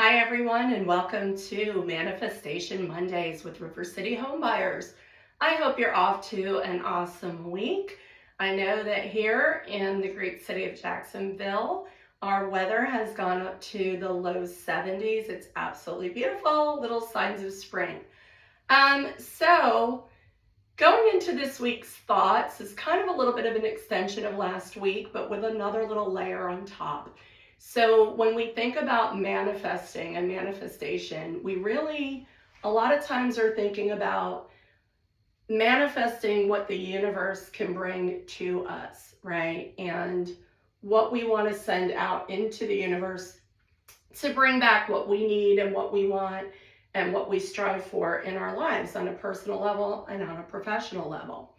Hi, everyone, and welcome to Manifestation Mondays with River City Homebuyers. I hope you're off to an awesome week. I know that here in the great city of Jacksonville, our weather has gone up to the low 70s. It's absolutely beautiful, little signs of spring. So going into this week's thoughts is kind of a little bit of an extension of last week, but with another little layer on top. So when we think about manifesting and manifestation, we really, a lot of times are thinking about manifesting what the universe can bring to us, right? And what we want to send out into the universe to bring back what we need and what we want and what we strive for in our lives on a personal level and on a professional level.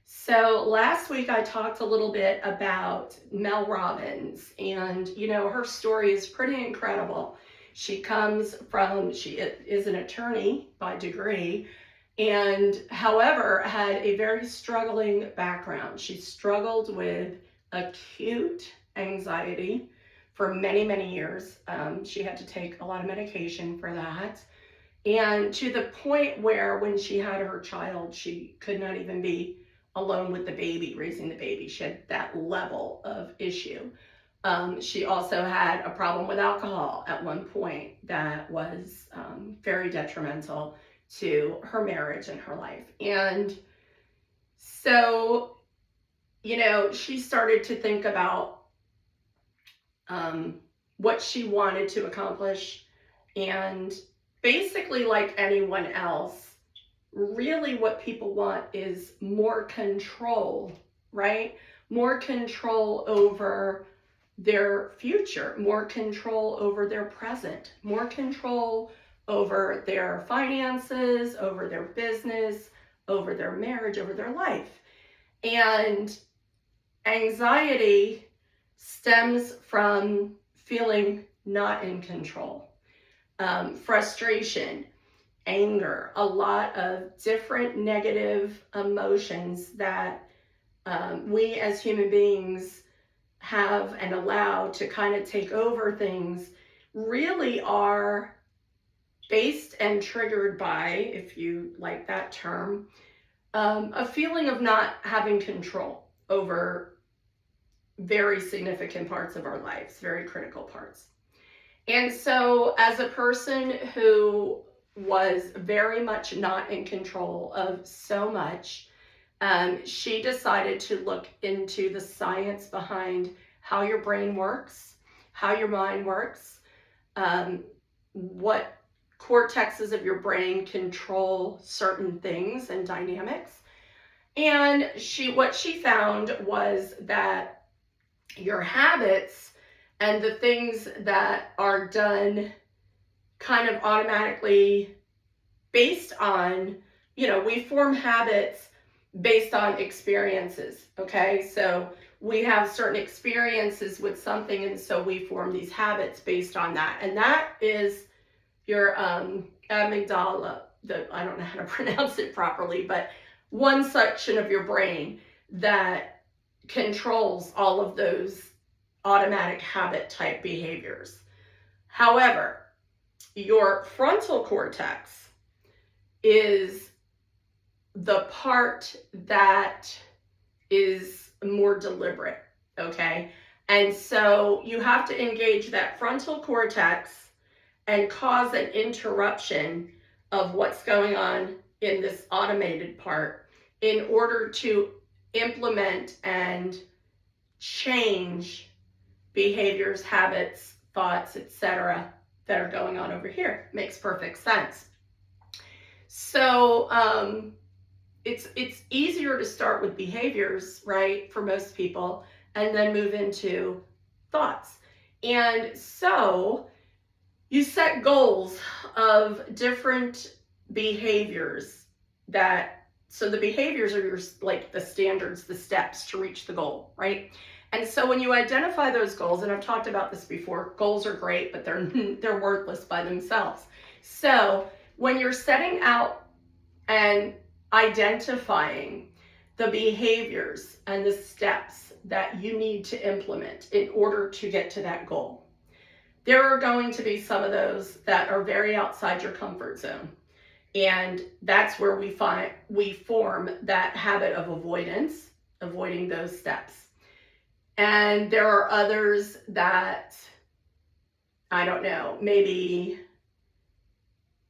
So last week I talked a little bit about Mel Robbins, and her story is pretty incredible. She is an attorney by degree, and however had a very struggling background. She struggled with acute anxiety for many, many years. She had to take a lot of medication for that. And to the point where when she had her child, she could not even be alone with the baby, raising the baby. She had that level of issue. She also had a problem with alcohol at one point that was very detrimental to her marriage and her life. And so, she started to think about what she wanted to accomplish. And basically, like anyone else, really what people want is more control, right? More control over their future, more control over their present, more control over their finances, over their business, over their marriage, over their life. And anxiety stems from feeling not in control, frustration, anger, a lot of different negative emotions that we as human beings have and allow to kind of take over things really are based and triggered by, if you like that term, a feeling of not having control over very significant parts of our lives, very critical parts. And so as a person who was very much not in control of so much, she decided to look into the science behind how your brain works, how your mind works, what cortexes of your brain control certain things and dynamics. And what she found was that your habits and the things that are done kind of automatically based on, we form habits based on experiences, okay? So we have certain experiences with something, and so we form these habits based on that. And that is your amygdala, I don't know how to pronounce it properly, but one section of your brain that controls all of those automatic habit type behaviors. However, your frontal cortex is the part that is more deliberate, okay? And so you have to engage that frontal cortex and cause an interruption of what's going on in this automated part in order to implement and change behaviors, habits, thoughts, etc. that are going on over here. Makes perfect sense. So it's easier to start with behaviors, right, for most people, and then move into thoughts. And so you set goals of different behaviors so the behaviors are like the standards, the steps to reach the goal, right? And so when you identify those goals, and I've talked about this before, goals are great, but they're worthless by themselves. So when you're setting out and identifying the behaviors and the steps that you need to implement in order to get to that goal, there are going to be some of those that are very outside your comfort zone. And that's where we form that habit of avoidance, avoiding those steps. And there are others that, I don't know, maybe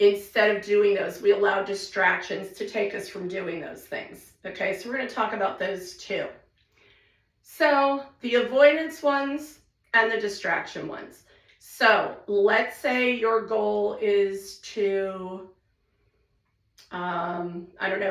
instead of doing those, we allow distractions to take us from doing those things. Okay, so we're going to talk about those too. So the avoidance ones and the distraction ones. So let's say your goal is to,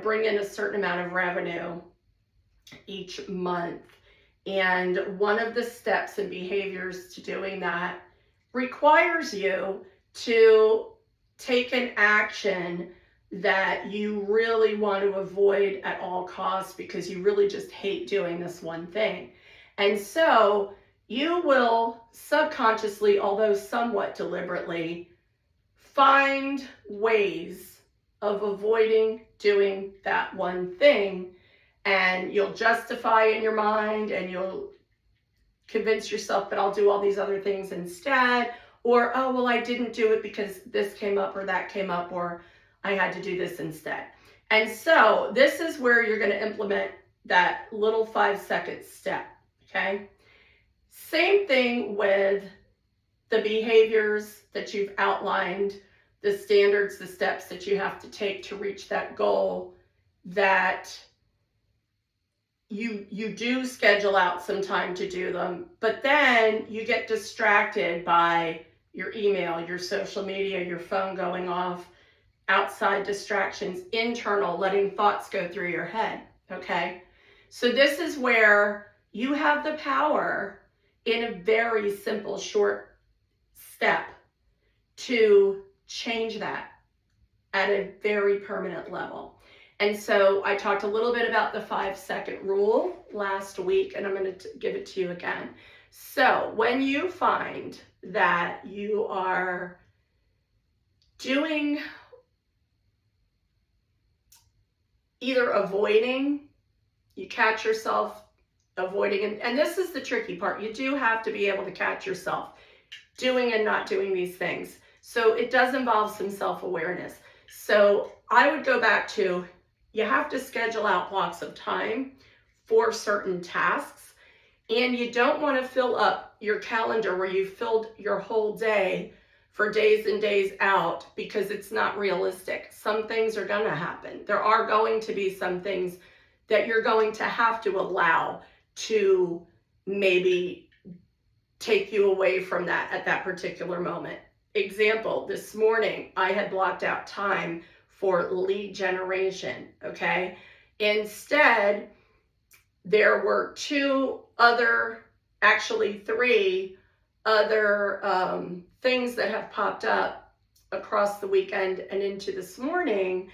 bring in a certain amount of revenue each month. And one of the steps and behaviors to doing that requires you to take an action that you really want to avoid at all costs because you really just hate doing this one thing. And so you will subconsciously, although somewhat deliberately, find ways of avoiding doing that one thing. And you'll justify in your mind and you'll convince yourself that I'll do all these other things instead. Or, oh, well, I didn't do it because this came up or that came up, or I had to do this instead. And so this is where you're going to implement that little 5-second step, okay? Same thing with the behaviors that you've outlined, the standards, the steps that you have to take to reach that goal, that you do schedule out some time to do them, but then you get distracted by your email, your social media, your phone going off, outside distractions, internal, letting thoughts go through your head, okay? So this is where you have the power in a very simple, short step to change that at a very permanent level. And so I talked a little bit about the 5-second rule last week, and I'm going to give it to you again. So when you find that you are doing either avoiding, you catch yourself avoiding, and this is the tricky part. You do have to be able to catch yourself doing and not doing these things. So it does involve some self-awareness. So I would go back to, you have to schedule out blocks of time for certain tasks, and you don't want to fill up your calendar where you filled your whole day for days and days out, because it's not realistic. Some things are going to happen. There are going to be some things that you're going to have to allow to maybe take you away from that at that particular moment. Example, this morning I had blocked out time for lead generation, okay? Instead, there were three other things that have popped up across the weekend and into this morning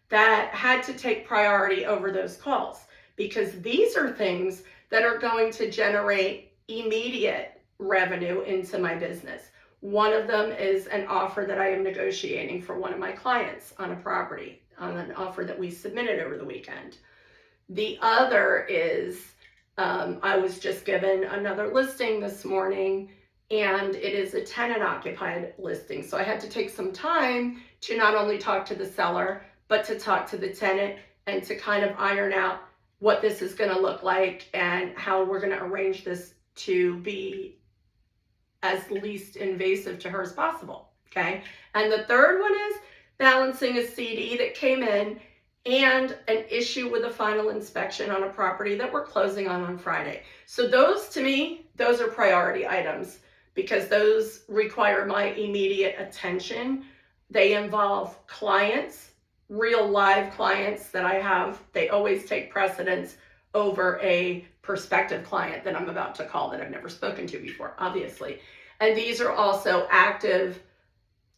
that had to take priority over those calls, because these are things that are going to generate immediate revenue into my business. One of them is an offer that I am negotiating for one of my clients on a property, on an offer that we submitted over the weekend. The other is, I was just given another listing this morning, and it is a tenant occupied listing. So I had to take some time to not only talk to the seller, but to talk to the tenant and to kind of iron out what this is going to look like and how we're going to arrange this to be as least invasive to her as possible, okay? And the third one is balancing a CD that came in and an issue with a final inspection on a property that we're closing on Friday. So those, to me, those are priority items because those require my immediate attention. They involve clients, real live clients that I have. They always take precedence over a prospective client that I'm about to call that I've never spoken to before, obviously. And these are also active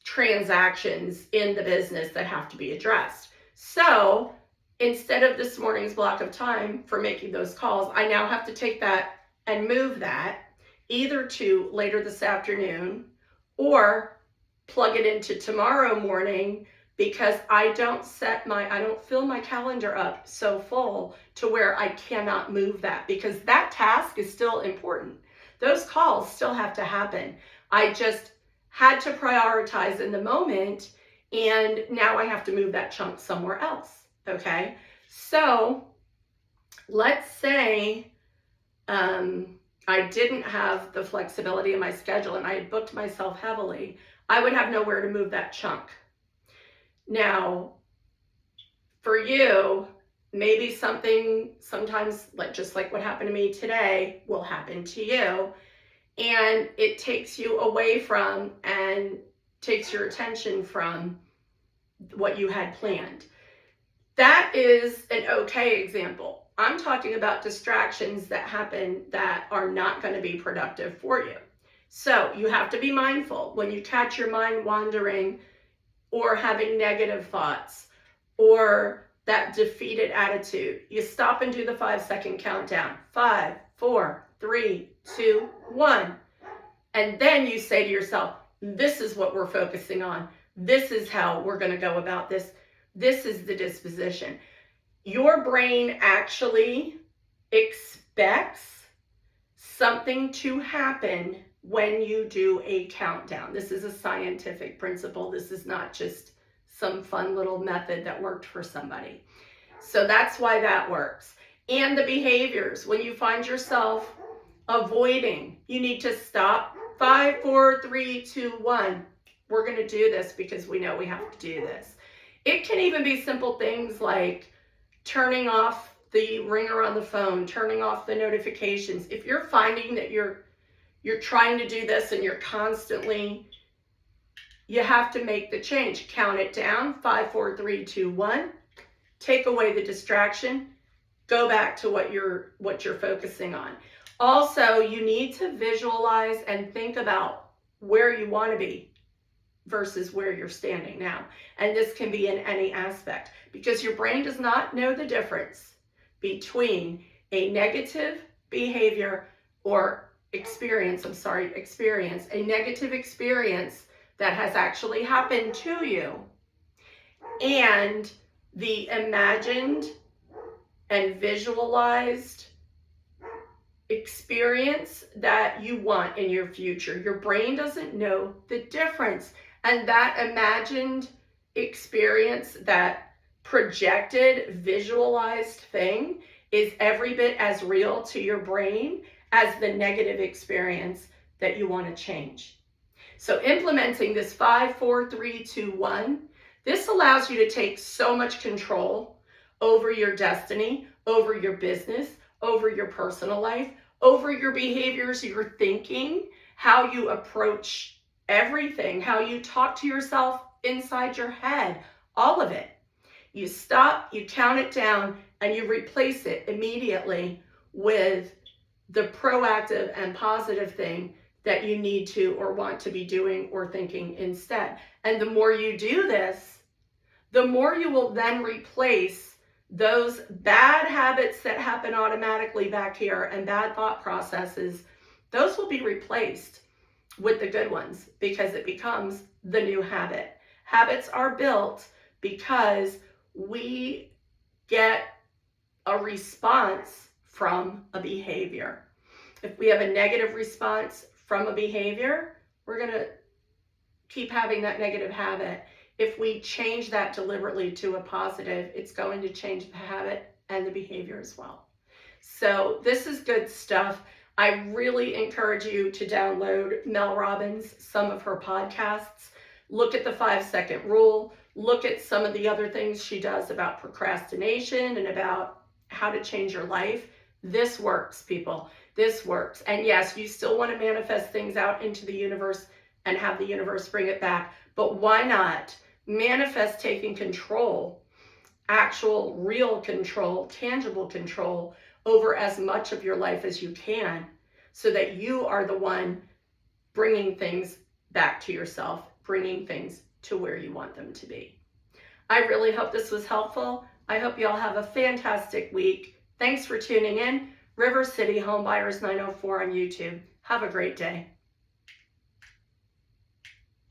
transactions in the business that have to be addressed. So instead of this morning's block of time for making those calls, I now have to take that and move that either to later this afternoon or plug it into tomorrow morning, because I don't fill my calendar up so full to where I cannot move that, because that task is still important. Those calls still have to happen. I just had to prioritize in the moment, and now I have to move that chunk somewhere else, okay? So let's say I didn't have the flexibility in my schedule and I had booked myself heavily, I would have nowhere to move that chunk. Now, for you, maybe something sometimes, like just like what happened to me today, will happen to you, and it takes you away from and takes your attention from what you had planned. That is an okay example. I'm talking about distractions that happen that are not going to be productive for you. So you have to be mindful when you catch your mind wandering or having negative thoughts or that defeated attitude. You stop and do the 5-second countdown. 5, 4, 3, 2, 1. And then you say to yourself, this is what we're focusing on. This is how we're going to go about this. This is the disposition. Your brain actually expects something to happen when you do a countdown. This is a scientific principle. This is not just some fun little method that worked for somebody. So that's why that works. And the behaviors, when you find yourself avoiding, you need to stop. 5, 4, 3, 2, 1. We're going to do this because we know we have to do this. It can even be simple things like turning off the ringer on the phone, turning off the notifications. If you're finding that you're trying to do this and you're constantly, you have to make the change. Count it down. 5, 4, 3, 2, 1. Take away the distraction. Go back to what you're focusing on. Also, you need to visualize and think about where you want to be versus where you're standing now. And this can be in any aspect because your brain does not know the difference between a negative behavior or experience, a negative experience that has actually happened to you and the imagined and visualized experience that you want in your future. Your brain doesn't know the difference. And that imagined experience, that projected, visualized thing is every bit as real to your brain as the negative experience that you want to change. So implementing this 5, 4, 3, 2, 1, this allows you to take so much control over your destiny, over your business, over your personal life, over your behaviors, your thinking, how you approach everything, how you talk to yourself inside your head, all of it. You stop, you count it down, and you replace it immediately with the proactive and positive thing that you need to or want to be doing or thinking instead. And the more you do this, the more you will then replace those bad habits that happen automatically back here and bad thought processes. Those will be replaced with the good ones because it becomes the new habit. Habits are built because we get a response from a behavior. If we have a negative response from a behavior, we're going to keep having that negative habit. If we change that deliberately to a positive, it's going to change the habit and the behavior as well. So this is good stuff. I really encourage you to download Mel Robbins, some of her podcasts. Look at the 5-second rule. Look at some of the other things she does about procrastination and about how to change your life. This works, people. This works. And yes, you still want to manifest things out into the universe and have the universe bring it back. But why not manifest taking control, actual, real control, tangible control over as much of your life as you can so that you are the one bringing things back to yourself, bringing things to where you want them to be. I really hope this was helpful. I hope you all have a fantastic week. Thanks for tuning in. River City Homebuyers 904 on YouTube. Have a great day.